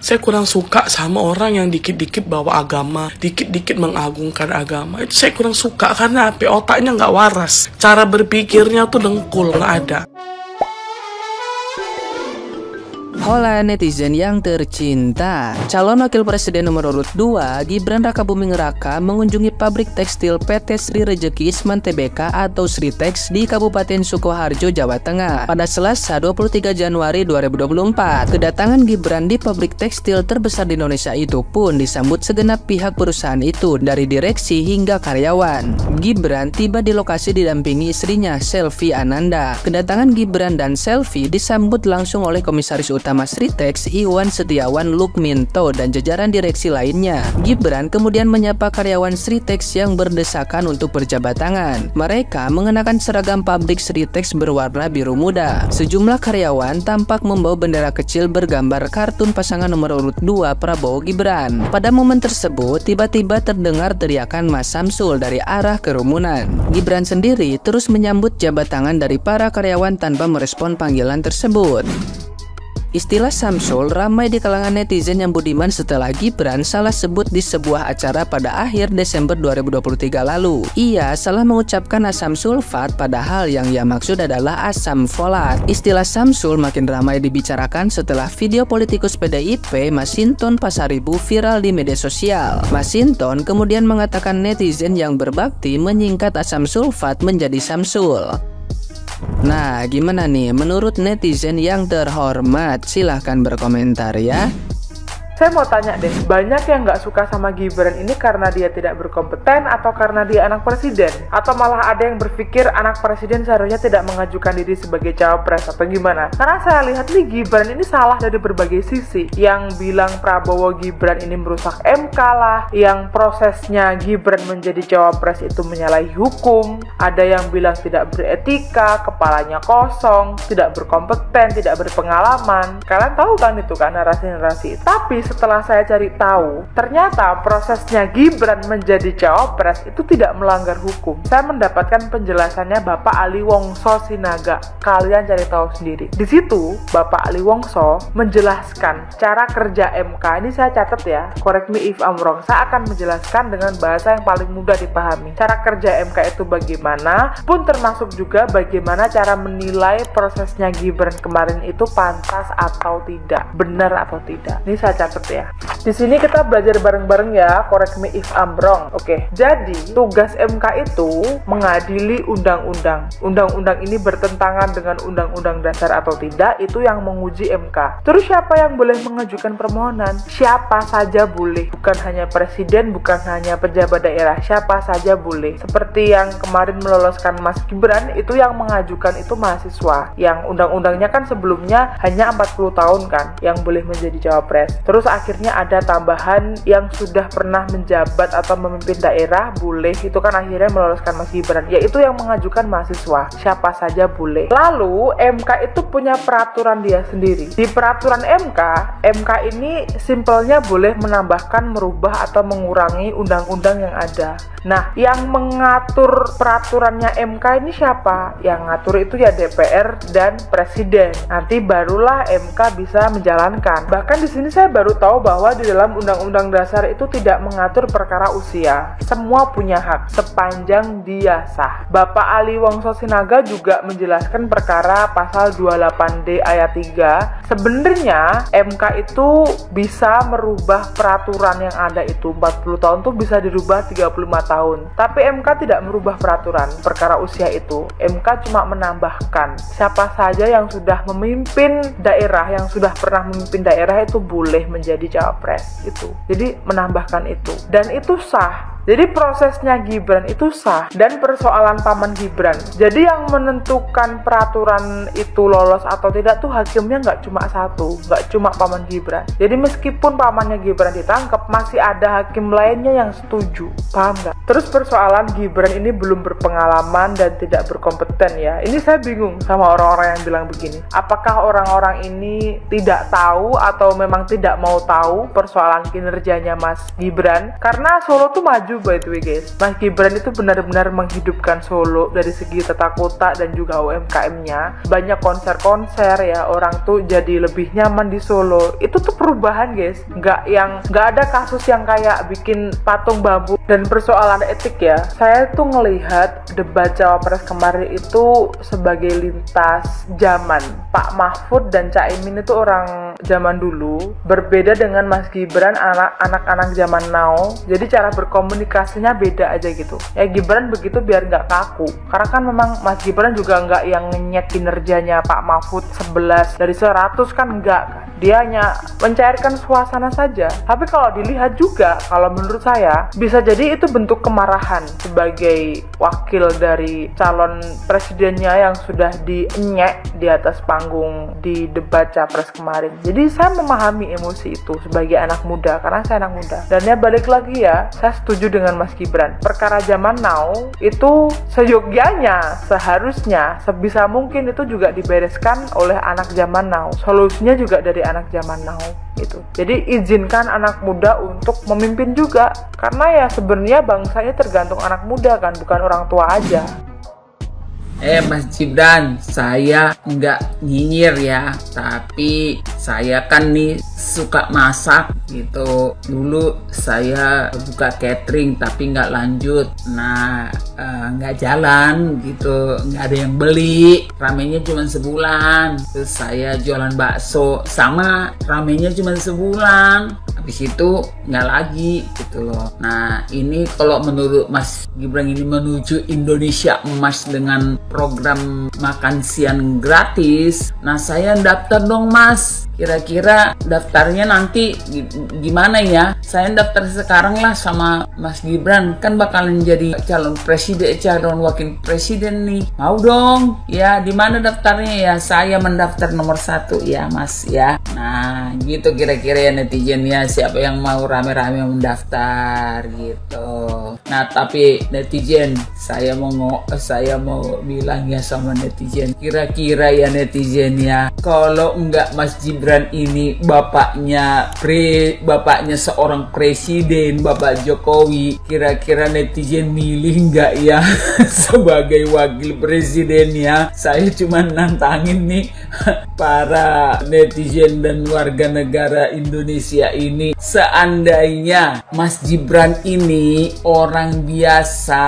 Saya kurang suka sama orang yang dikit-dikit bawa agama, dikit-dikit mengagungkan agama. Itu saya kurang suka karena apa? Otaknya nggak waras. Cara berpikirnya tuh dengkul, nggak ada. Hola netizen yang tercinta, calon wakil presiden nomor urut 2 Gibran Rakabuming Raka mengunjungi pabrik tekstil PT Sri Rejeki Isman Tbk atau Sritex di Kabupaten Sukoharjo, Jawa Tengah pada Selasa 23 Januari 2024. Kedatangan Gibran di pabrik tekstil terbesar di Indonesia itu pun disambut segenap pihak perusahaan itu dari direksi hingga karyawan. Gibran tiba di lokasi didampingi istrinya Selvi Ananda. Kedatangan Gibran dan Selvi disambut langsung oleh Komisaris Utama Sritex Iwan Setiawan Lukminto dan jajaran direksi lainnya. Gibran kemudian menyapa karyawan Sritex yang berdesakan untuk berjabat tangan. Mereka mengenakan seragam pabrik Sritex berwarna biru muda. Sejumlah karyawan tampak membawa bendera kecil bergambar kartun pasangan nomor urut 2 Prabowo Gibran. Pada momen tersebut tiba-tiba terdengar teriakan Mas Samsul dari arah kerumunan. Gibran sendiri terus menyambut jabat tangan dari para karyawan tanpa merespon panggilan tersebut. Istilah Samsul ramai di kalangan netizen yang budiman setelah Gibran salah sebut di sebuah acara pada akhir Desember 2023 lalu. Ia salah mengucapkan asam sulfat padahal yang ia maksud adalah asam folat. Istilah Samsul makin ramai dibicarakan setelah video politikus PDIP Masinton Pasaribu viral di media sosial. Masinton kemudian mengatakan netizen yang berbakti menyingkat asam sulfat menjadi Samsul. Nah, gimana nih menurut netizen yang terhormat? Silahkan berkomentar ya. Saya mau tanya deh, banyak yang nggak suka sama Gibran ini karena dia tidak berkompeten atau karena dia anak presiden? Atau malah ada yang berpikir anak presiden seharusnya tidak mengajukan diri sebagai cawapres atau gimana? Karena saya lihat nih Gibran ini salah dari berbagai sisi. Yang bilang Prabowo Gibran ini merusak MK lah, yang prosesnya Gibran menjadi cawapres itu menyalahi hukum, ada yang bilang tidak beretika, kepalanya kosong, tidak berkompeten, tidak berpengalaman. Kalian tahu kan itu kan narasi-narasi. Tapi setelah saya cari tahu, ternyata prosesnya Gibran menjadi cawapres itu tidak melanggar hukum. Saya mendapatkan penjelasannya Bapak Ali Wongso Sinaga. Kalian cari tahu sendiri. Di situ Bapak Ali Wongso menjelaskan cara kerja MK. Ini saya catat ya, correct me if I'm wrong. Saya akan menjelaskan dengan bahasa yang paling mudah dipahami. Cara kerja MK itu bagaimana, pun termasuk juga bagaimana cara menilai prosesnya Gibran kemarin itu pantas atau tidak, benar atau tidak. Ini saya catat ya. Di sini kita belajar bareng-bareng ya, correct me if I'm wrong. Oke. Jadi, tugas MK itu mengadili undang-undang. Undang-undang ini bertentangan dengan undang-undang dasar atau tidak, itu yang menguji MK. Terus siapa yang boleh mengajukan permohonan? Siapa saja boleh. Bukan hanya presiden, bukan hanya pejabat daerah, siapa saja boleh. Seperti yang kemarin meloloskan Mas Gibran, itu yang mengajukan itu mahasiswa. Yang undang-undangnya kan sebelumnya hanya 40 tahun kan yang boleh menjadi cawapres. Terus akhirnya ada tambahan yang sudah pernah menjabat atau memimpin daerah boleh, itu kan akhirnya meloloskan Mas Gibran, yaitu yang mengajukan mahasiswa, siapa saja boleh. Lalu MK itu punya peraturan dia sendiri. Di peraturan MK ini simpelnya boleh menambahkan, merubah atau mengurangi undang-undang yang ada. Nah, yang mengatur peraturannya MK ini siapa? Yang ngatur itu ya DPR dan presiden. Nanti barulah MK bisa menjalankan. Bahkan di sini saya baru tahu bahwa di dalam Undang-Undang Dasar itu tidak mengatur perkara usia. Semua punya hak sepanjang dia sah. Bapak Ali Wongso Sinaga juga menjelaskan perkara pasal 28D ayat 3. Sebenarnya MK itu bisa merubah peraturan yang ada itu 40 tahun tuh bisa dirubah 35 tahun. Tapi MK tidak merubah peraturan perkara usia itu. MK cuma menambahkan siapa saja yang sudah memimpin daerah, yang sudah pernah memimpin daerah itu boleh menjadi cawapres itu. Jadi menambahkan itu dan itu sah. Jadi prosesnya Gibran itu sah dan persoalan paman Gibran. Jadi yang menentukan peraturan itu lolos atau tidak tuh hakimnya nggak cuma satu, nggak cuma paman Gibran. Jadi meskipun pamannya Gibran ditangkap, masih ada hakim lainnya yang setuju. Paham nggak? Terus persoalan Gibran ini belum berpengalaman dan tidak berkompeten ya. Ini saya bingung sama orang-orang yang bilang begini. Apakah orang-orang ini tidak tahu atau memang tidak mau tahu persoalan kinerjanya Mas Gibran? Karena Solo tuh maju you by the way guys. Mas Gibran itu benar-benar menghidupkan Solo dari segi tata kota dan juga UMKM-nya. Banyak konser-konser ya, orang tuh jadi lebih nyaman di Solo. Itu tuh perubahan guys. Nggak ada kasus yang kayak bikin patung bambu dan persoalan etik ya. Saya tuh ngelihat debat Cawapres kemarin itu sebagai lintas zaman. Pak Mahfud dan Caimin itu orang zaman dulu, berbeda dengan Mas Gibran anak-anak zaman now. Jadi cara berkomunikasinya beda aja gitu. Ya Gibran begitu biar nggak kaku. Karena kan memang Mas Gibran juga nggak yang ngenyek kinerjanya Pak Mahfud 11 dari 100 kan enggak kan. Dia hanya mencairkan suasana saja. Tapi kalau dilihat juga, kalau menurut saya bisa jadi itu bentuk kemarahan sebagai wakil dari calon presidennya yang sudah dienyek di atas panggung di debat Capres kemarin. Jadi saya memahami emosi itu sebagai anak muda, karena saya anak muda. Dan ya balik lagi ya, saya setuju dengan Mas Gibran. Perkara zaman now itu seyogyanya, seharusnya, sebisa mungkin itu juga dibereskan oleh anak zaman now. Solusinya juga dari anak zaman now gitu. Jadi izinkan anak muda untuk memimpin juga, karena ya sebenarnya bangsa ini tergantung anak muda kan, bukan orang tua aja. Mas Gibran, saya nggak nyinyir ya, tapi saya kan nih suka masak gitu. Dulu saya buka catering tapi nggak lanjut, nggak jalan gitu, nggak ada yang beli, ramenya cuma sebulan. Terus saya jualan bakso, sama ramenya cuma sebulan, habis itu nggak lagi gitu loh. Nah ini kalau menurut Mas Gibran ini menuju Indonesia Emas dengan program makan siang gratis. Nah saya daftar dong Mas, kira-kira daftarnya nanti gimana ya? Saya daftar sekarang lah sama Mas Gibran, kan bakalan jadi calon presiden, calon wakil presiden nih. Mau dong ya, di mana daftarnya ya? Saya mendaftar nomor 1 ya Mas ya. Nah gitu kira-kira ya netizen ya, siapa yang mau rame-rame mendaftar gitu. Nah tapi netizen, saya mau bilang ya sama netizen, kira-kira ya netizen ya, kalau enggak Mas Gibran ini bapaknya seorang presiden, Bapak Jokowi, kira-kira netizen milih enggak ya sebagai wakil presiden ya? Saya cuma nantangin nih para netizen dan warga negara Indonesia ini, seandainya Mas Gibran ini orang biasa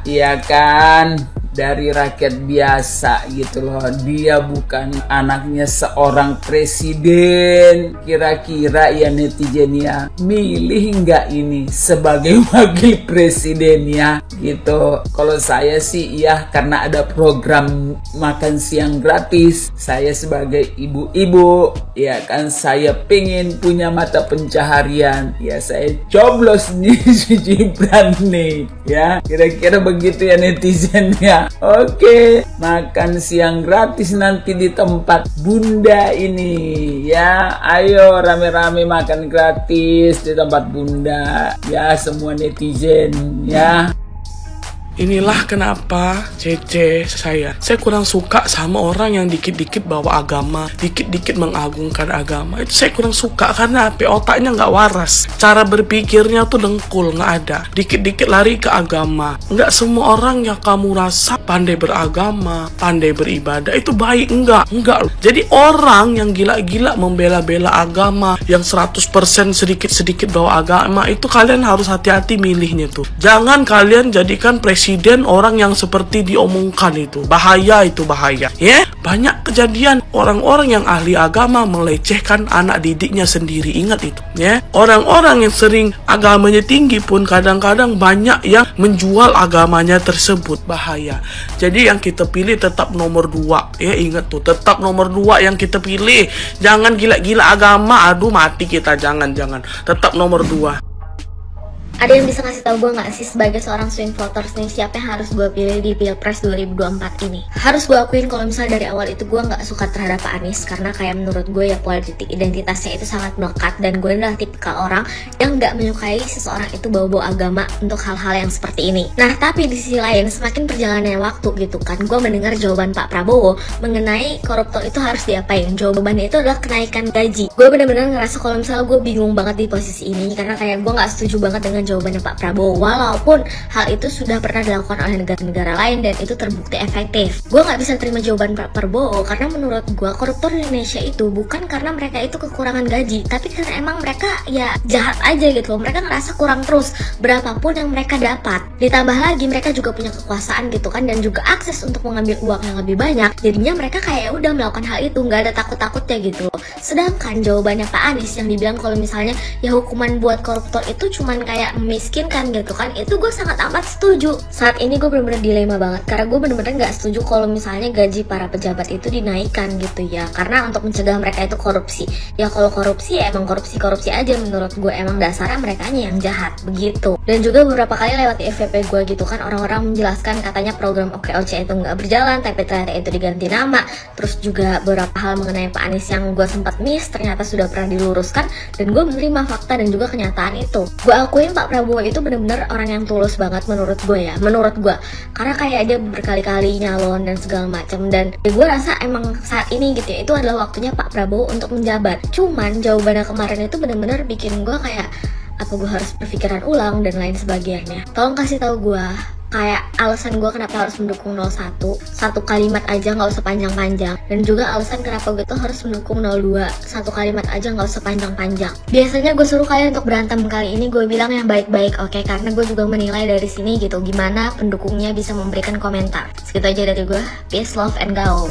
ya kan, dari rakyat biasa gitu loh, dia bukan anaknya seorang presiden, kira-kira ya netizen ya, milih nggak ini sebagai wakil presiden ya gitu. Kalau saya sih ya, karena ada program makan siang gratis, saya sebagai ibu-ibu ya kan, saya pengen punya mata pencaharian ya, saya coblos nih si Gibran nih ya, kira-kira begitu ya netizen ya. Oke, makan siang gratis nanti di tempat Bunda ini ya. Ayo rame-rame makan gratis di tempat Bunda ya, semua netizen ya. Inilah kenapa saya kurang suka sama orang yang dikit-dikit bawa agama, dikit-dikit mengagungkan agama. Itu saya kurang suka, karena otaknya nggak waras, cara berpikirnya tuh dengkul, nggak ada, dikit-dikit lari ke agama. Nggak semua orang yang kamu rasa pandai beragama, pandai beribadah itu baik, enggak. Jadi orang yang gila-gila membela-bela agama, yang 100% sedikit-sedikit bawa agama, itu kalian harus hati-hati milihnya tuh. Jangan kalian jadikan presiden orang yang seperti diomongkan itu. Bahaya ya. Banyak kejadian orang-orang yang ahli agama melecehkan anak didiknya sendiri. Ingat itu ya. Orang-orang yang sering agamanya tinggi pun kadang-kadang banyak yang menjual agamanya tersebut. Bahaya. Jadi yang kita pilih tetap nomor 2 ya. Ingat tuh, tetap nomor 2 yang kita pilih. Jangan gila-gila agama, aduh mati kita. Jangan. Tetap nomor 2. Ada yang bisa ngasih tau gue gak sih sebagai seorang swing voters nih, siapa yang harus gue pilih di Pilpres 2024 ini? Harus gue akuin kalau misalnya dari awal itu gue gak suka terhadap Pak Anies, karena kayak menurut gue ya politik identitasnya itu sangat melekat, dan gue adalah tipikal orang yang gak menyukai seseorang itu bawa-bawa agama untuk hal-hal yang seperti ini. Nah tapi di sisi lain, semakin perjalanannya waktu gitu kan, gue mendengar jawaban Pak Prabowo mengenai koruptor itu harus diapain. Jawabannya itu adalah kenaikan gaji. Gue bener-bener ngerasa kalau misalnya gue bingung banget di posisi ini, karena kayak gue gak setuju banget dengan jawabannya Pak Prabowo, walaupun hal itu sudah pernah dilakukan oleh negara-negara lain dan itu terbukti efektif. Gue nggak bisa terima jawaban Pak Prabowo karena menurut gue koruptor di Indonesia itu bukan karena mereka itu kekurangan gaji, tapi karena emang mereka ya jahat aja gitu loh. Mereka ngerasa kurang terus berapapun yang mereka dapat. Ditambah lagi mereka juga punya kekuasaan gitu kan, dan juga akses untuk mengambil uang yang lebih banyak. Jadinya mereka kayak udah melakukan hal itu, nggak ada takut-takutnya gitu loh. Sedangkan jawabannya Pak Anies yang dibilang kalau misalnya ya hukuman buat koruptor itu cuman kayak memiskinkan gitu kan, itu gue sangat amat setuju. Saat ini gue bener-bener dilema banget karena gue bener-bener nggak setuju kalau misalnya gaji para pejabat itu dinaikkan gitu ya, karena untuk mencegah mereka itu korupsi. Ya kalau korupsi ya emang korupsi aja menurut gue, emang dasarnya mereka yang jahat begitu. Dan juga beberapa kali lewat di FVP gue gitu kan, orang-orang menjelaskan katanya program OKOC itu nggak berjalan, tapi ternyata itu diganti nama. Terus juga beberapa hal mengenai Pak Anies yang gue sempat miss ternyata sudah pernah diluruskan, dan gue menerima fakta dan juga kenyataan itu. Gue akuin Pak Prabowo itu bener-bener orang yang tulus banget menurut gue ya, menurut gue, karena kayak dia berkali-kali nyalon dan segala macam. Dan gue rasa emang saat ini gitu ya, itu adalah waktunya Pak Prabowo untuk menjabat. Cuman jawabannya kemarin itu bener-bener bikin gue kayak, apa gue harus berpikiran ulang dan lain sebagainya. Tolong kasih tahu gue kayak alasan gue kenapa harus mendukung 01, satu kalimat aja, nggak usah panjang-panjang. Dan juga alasan kenapa gue tuh harus mendukung 02, satu kalimat aja, nggak usah panjang-panjang. Biasanya gue suruh kalian untuk berantem, kali ini gue bilang yang baik-baik, oke? Karena gue juga menilai dari sini gitu gimana pendukungnya bisa memberikan komentar. Segitu aja dari gue. Peace, love, and gaul.